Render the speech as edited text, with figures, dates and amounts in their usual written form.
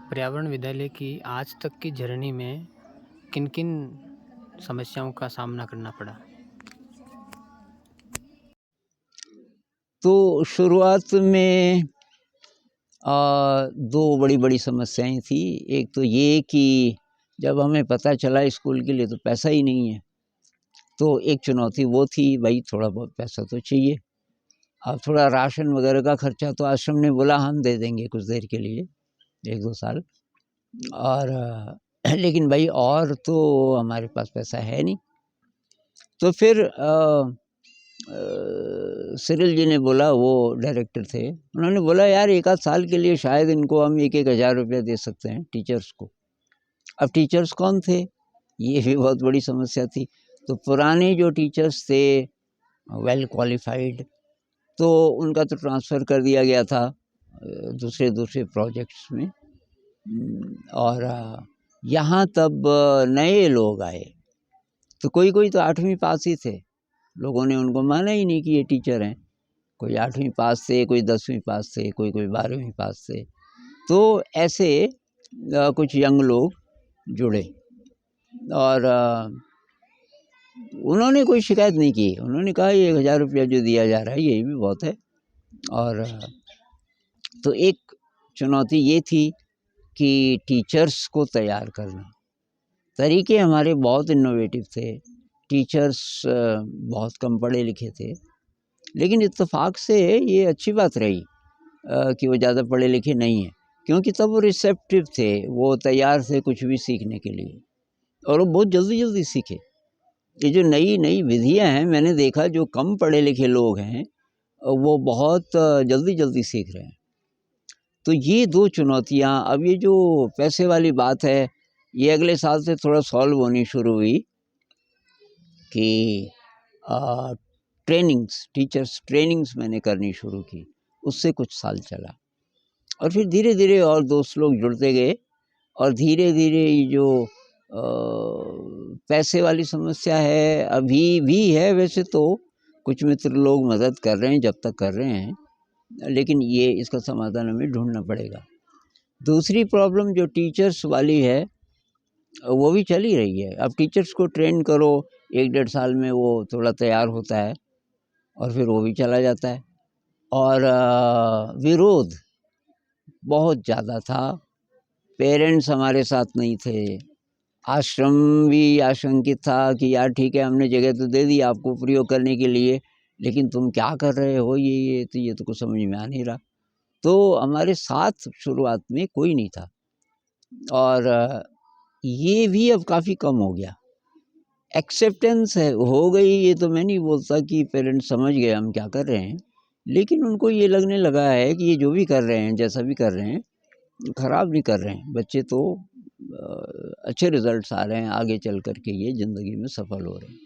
पर्यावरण विद्यालय की आज तक की जर्नी में किन-किन समस्याओं का सामना करना पड़ा? तो शुरुआत में 2 बड़ी-बड़ी समस्याएँ थी। एक तो ये कि जब हमें पता चला स्कूल के लिए तो पैसा ही नहीं है, तो एक चुनौती वो थी, भई थोड़ा बहुत पैसा तो चाहिए। अब थोड़ा राशन वगैरह का खर्चा तो आश्रम ने बोला हम दे देंगे कुछ देर के लिए, 1-2 साल और लेकिन भई और तो हमारे पास पैसा है नहीं। तो फिर सिरिल जी ने बोला, वो डायरेक्टर थे, उन्होंने बोला यार 1 आध साल के लिए शायद इनको हम 1-1 हज़ार रुपया दे सकते हैं टीचर्स को। अब टीचर्स कौन थे? ये भी बहुत बड़ी समस्या थी। तो पुराने जो टीचर्स थे वेल क्वालिफ़ाइड, तो उनका तो ट्रांसफ़र कर दिया गया था दूसरे प्रोजेक्ट्स में। और यहाँ तब नए लोग आए, तो कोई-कोई तो 8वीं पास ही थे। लोगों ने उनको माना ही नहीं कि ये टीचर हैं। कोई 8वीं पास थे, कोई 10वीं पास थे, कोई 12वीं पास थे। तो ऐसे कुछ यंग लोग जुड़े और उन्होंने कोई शिकायत नहीं की। उन्होंने कहा ये 1000 रुपया जो दिया जा रहा है यही भी बहुत है। और तो एक चुनौती ये थी कि टीचर्स को तैयार करना। तरीके हमारे बहुत इनोवेटिव थे। टीचर्स बहुत कम पढ़े लिखे थे, लेकिन इत्तेफाक से ये अच्छी बात रही कि वो ज़्यादा पढ़े लिखे नहीं हैं, क्योंकि तब वो रिसेप्टिव थे, वो तैयार थे कुछ भी सीखने के लिए और वो बहुत जल्दी-जल्दी सीखे। ये जो नई-नई विधियाँ हैं, मैंने देखा जो कम पढ़े लिखे लोग हैं, वो बहुत जल्दी-जल्दी सीख रहे हैं। तो ये 2 चुनौतियाँ, अब ये जो पैसे वाली बात है, ये अगले साल से थोड़ा सॉल्व होनी शुरू हुई कि टीचर्स ट्रेनिंग्स मैंने करनी शुरू की, उससे कुछ साल चला और फिर धीरे-धीरे और दोस्त लोग जुड़ते गए और धीरे-धीरे ये जो पैसे वाली समस्या है, अभी भी है वैसे तो, कुछ मित्र लोग मदद कर रहे हैं जब तक कर रहे हैं, लेकिन ये इसका समाधान हमें ढूँढना पड़ेगा। दूसरी प्रॉब्लम जो टीचर्स वाली है, वो भी चल ही रही है। अब टीचर्स को ट्रेन करो, 1 डेढ़ साल में वो थोड़ा तैयार होता है और फिर वो भी चला जाता है। और विरोध बहुत ज़्यादा था, पेरेंट्स हमारे साथ नहीं थे, आश्रम भी आशंकित था कि यार ठीक है हमने जगह तो दे दी आपको प्रयोग करने के लिए, लेकिन तुम क्या कर रहे हो ये तो कुछ समझ में आ नहीं रहा। तो हमारे साथ शुरुआत में कोई नहीं था और ये भी अब काफ़ी कम हो गया। एक्सेप्टेंस है हो गई, ये तो मैं नहीं बोलता कि पेरेंट्स समझ गए हम क्या कर रहे हैं, लेकिन उनको ये लगने लगा है कि ये जो भी कर रहे हैं, जैसा भी कर रहे हैं, ख़राब नहीं कर रहे हैं। बच्चे तो अच्छे रिज़ल्ट्स आ रहे हैं, आगे चल कर के ये ज़िंदगी में सफल हो रहे हैं।